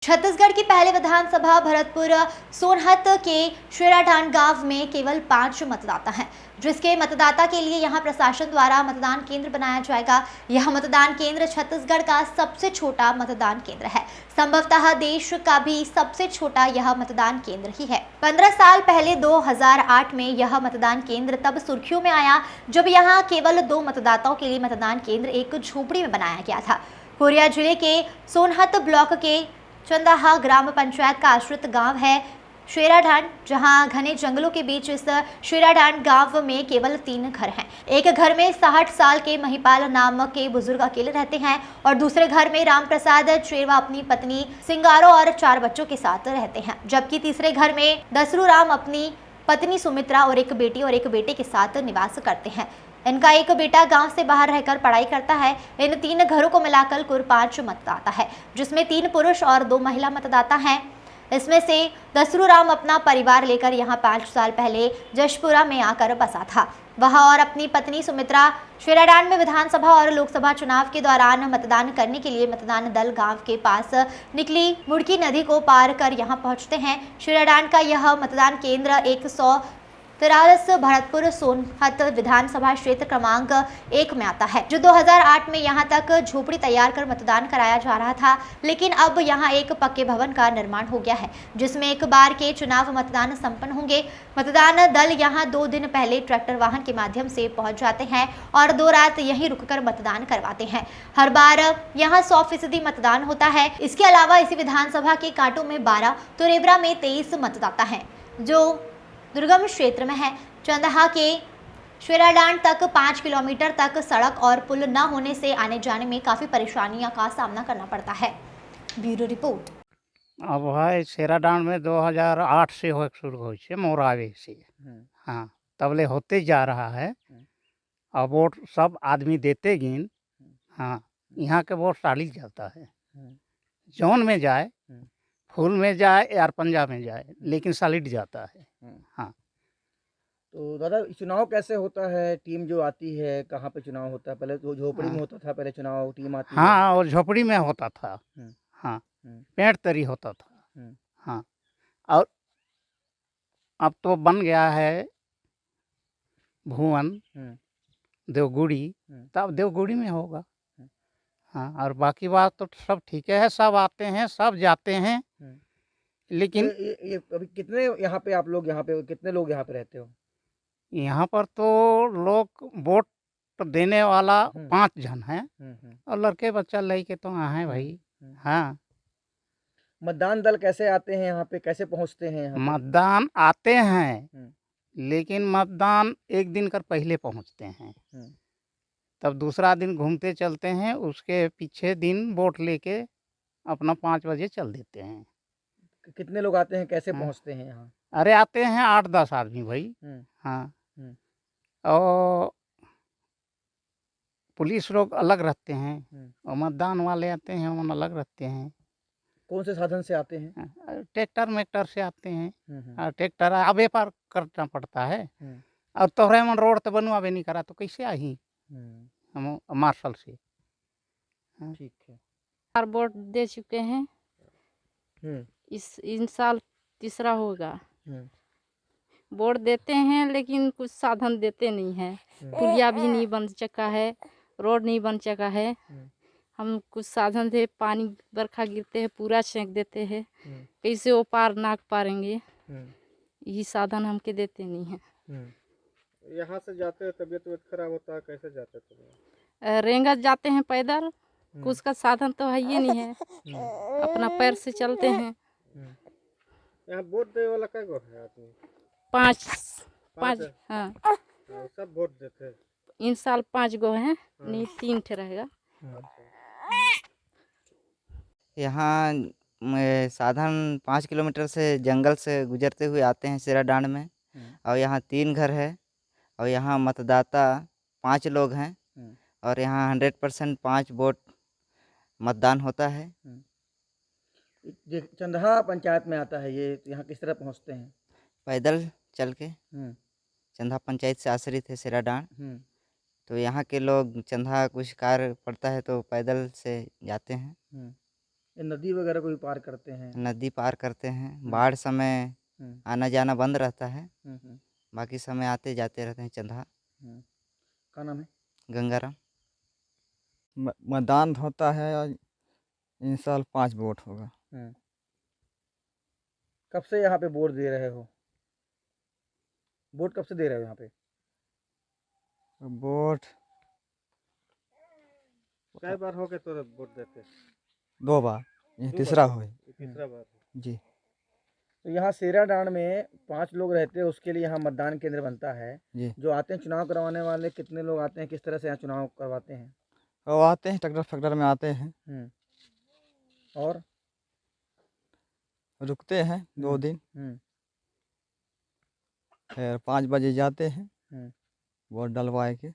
छत्तीसगढ़ की पहले विधानसभा भरतपुर सोनहत के शेराडांड गांव में केवल 5 मतदाता हैं, जिसके मतदाता के लिए यहां प्रशासन द्वारा मतदान केंद्र बनाया जाएगा। यह मतदान केंद्र छत्तीसगढ़ का सबसे छोटा मतदान केंद्र है। संभवतः देश का भी सबसे छोटा यह मतदान केंद्र ही है। 15 साल पहले 2008 में यह मतदान केंद्र तब सुर्खियों में आया जब यहाँ केवल 2 मतदाताओं के लिए मतदान केंद्र एक झोपड़ी में बनाया गया था। कोरिया जिले के सोनहत ब्लॉक के चंदाहा ग्राम पंचायत का आश्रित गांव है शेराडांड, जहां घने जंगलों के बीच इस शेराडांड गांव में केवल 3 घर हैं। एक घर में 60 साल के महिपाल नाम के बुजुर्ग अकेले रहते हैं और दूसरे घर में राम प्रसाद चेरवा अपनी पत्नी सिंगारो और 4 बच्चों के साथ रहते हैं, जबकि तीसरे घर में दसरू राम अपनी पत्नी सुमित्रा और एक बेटी और एक बेटे के साथ निवास करते हैं। इनका एक बेटा गांव से बाहर रहकर पढ़ाई करता है। इन 3 घरों को मिलाकर कुल 5 मतदाता है, जिसमें 3 पुरुष और 2 महिला मतदाता हैं। इसमें से दसरू राम अपना परिवार लेकर यहां 5 साल पहले जशपुरा में आकर बसा था। वह और अपनी पत्नी सुमित्रा शेराडांड में विधानसभा और लोकसभा चुनाव के दौरान मतदान करने के लिए मतदान दल गांव के पास निकली मुड़की नदी को पार कर यहां पहुंचते हैं। शेराडांड का यह मतदान केंद्र 143 भरतपुर सोनहत विधानसभा क्षेत्र क्रमांक 1 में आता है, जो 2008 में यहां तक झोपड़ी तैयार कर मतदान कराया जा रहा था, लेकिन अब यहां एक पक्के भवन का निर्माण हो गया है, जिसमें एक बार के चुनाव मतदान संपन्न होंगे। मतदान दल यहां 2 दिन पहले ट्रैक्टर वाहन के माध्यम से पहुंच जाते हैं और 2 रात यहीं रुककर मतदान करवाते हैं। हर बार यहां 100% मतदान होता है। इसके अलावा इसी विधानसभा के कांटों में 12 तो रेबरा में 23 मतदाता हैं, जो दुर्गम क्षेत्र में है। चंदाहा के शेराडांड तक 5 किलोमीटर तक सड़क और पुल न होने से आने जाने में काफ़ी परेशानियों का सामना करना पड़ता है। Bureau report. अब है शेराडांड में 2008 से हो शुरू हो मोरावे से। हाँ, तबले होते जा रहा है। अब वोट सब आदमी देते गिन। हाँ, यहाँ के वोट साली जाता है, जौन में जाए, फूल में जाए या पंजाब में जाए, लेकिन सालिड जाता है। हाँ, तो दादा चुनाव कैसे होता है? टीम जो आती है कहाँ पे चुनाव होता है? पहले तो झोपड़ी में होता था, पहले चुनाव टीम आती है। हाँ, और झोपड़ी में होता था। हाँ, पेड़ तरी होता था। हाँ, और अब तो बन गया है भुवन देवगुड़ी, तब देवगुड़ी में होगा। हाँ, और बाकी बात तो सब ठीक है, सब आते हैं, सब जाते हैं, लेकिन ये अभी कितने यहाँ पे आप लोग यहाँ पे कितने लोग यहाँ पे रहते हो? यहाँ पर तो लोग वोट देने वाला 5 जन हैं और लड़के बच्चा लेके तो हैं भाई। हाँ, मतदान दल कैसे आते हैं यहाँ पे, कैसे पहुँचते हैं यहाँ पे? मतदान आते हैं, लेकिन मतदान एक दिन कर पहले पहुँचते हैं, तब दूसरा दिन घूमते चलते हैं, उसके पीछे दिन वोट लेके अपना 5 बजे चल देते हैं। कितने लोग आते हैं, कैसे पहुँचते हैं यहाँ? अरे आते हैं 8-10 आदमी भाई। हाँ, और पुलिस लोग अलग रहते हैं और मतदान वाले आते हैं, वो अलग रहते हैं। कौन से साधन से आते हैं? ट्रैक्टर मेक्टर से आते हैं। ट्रैक्टर आबे पार करना पड़ता है, और तोहरे मन रोड तो बनवाबे नहीं करा तो कैसे आई हम मार्शल से। ठीक है। 4 वोट दे चुके हैं। इन साल तीसरा होगा। वोट देते हैं, लेकिन कुछ साधन देते नहीं हैं। पुलिया भी नहीं बन सका है, रोड नहीं बन सका है। हम कुछ साधन दे, पानी बरखा गिरते हैं पूरा छेंक देते हैं, कैसे वो पार नाक पारेंगे, यही साधन हमके देते नहीं हैं। यहाँ से जाते हैं, तबीयत खराब होता है, कैसे जाते हैं? रेंगत जाते हैं पैदल, कुछ का साधन तो है ही नहीं है, अपना पैर से चलते हैं। यहाँ वोट देने वाला क्या गो है आदमी? 5 5 हाँ, सब वोट देते हैं। इन साल 5 गो हैं, नहीं 3 ठे रहेगा। यहाँ साधन 5 किलोमीटर से जंगल से गुजरते हुए आते हैं शेराडांड में, और यहाँ 3 घर है, और यहाँ मतदाता 5 लोग हैं, और यहाँ 100% 5 वोट मतदान होता है। चंदहा पंचायत में आता है ये, तो यहाँ किस तरह पहुँचते हैं? पैदल चल के चंदहा पंचायत से आश्रित है शेराडांड, तो यहाँ के लोग चंदहा कुछ कार्य पड़ता है तो पैदल से जाते हैं। ये नदी वगैरह को भी पार करते हैं? नदी पार करते हैं। बाढ़ समय हम्म, आना जाना बंद रहता है, हम्म। बाकी समय आते जाते रहते हैं। चंदा हम्म। क्या नाम है? गंगाराम। मतदान होता है और इस साल 5 वोट होगा। हम्म। कब से यहाँ पे वोट दे रहे हो? वोट कब से दे रहे हो यहाँ पे? वोट कई बार हो गए तो वोट देते? 2 बार, ये दो तीसरा बार? हुई। ये तीसरा बार है। जी। तो यहाँ सेराडांड में 5 लोग रहते हैं, उसके लिए यहाँ मतदान केंद्र बनता है। जी। जो आते हैं चुनाव करवाने वाले, कितने लोग आते हैं, किस तरह से यहाँ चुनाव करवाते हैं? और आते हैं ट्रैक्टर फैक्टर में आते हैं, और रुकते हैं 2 दिन, हम्म, फिर 5 बजे जाते हैं हम्म। वोट डलवाए के।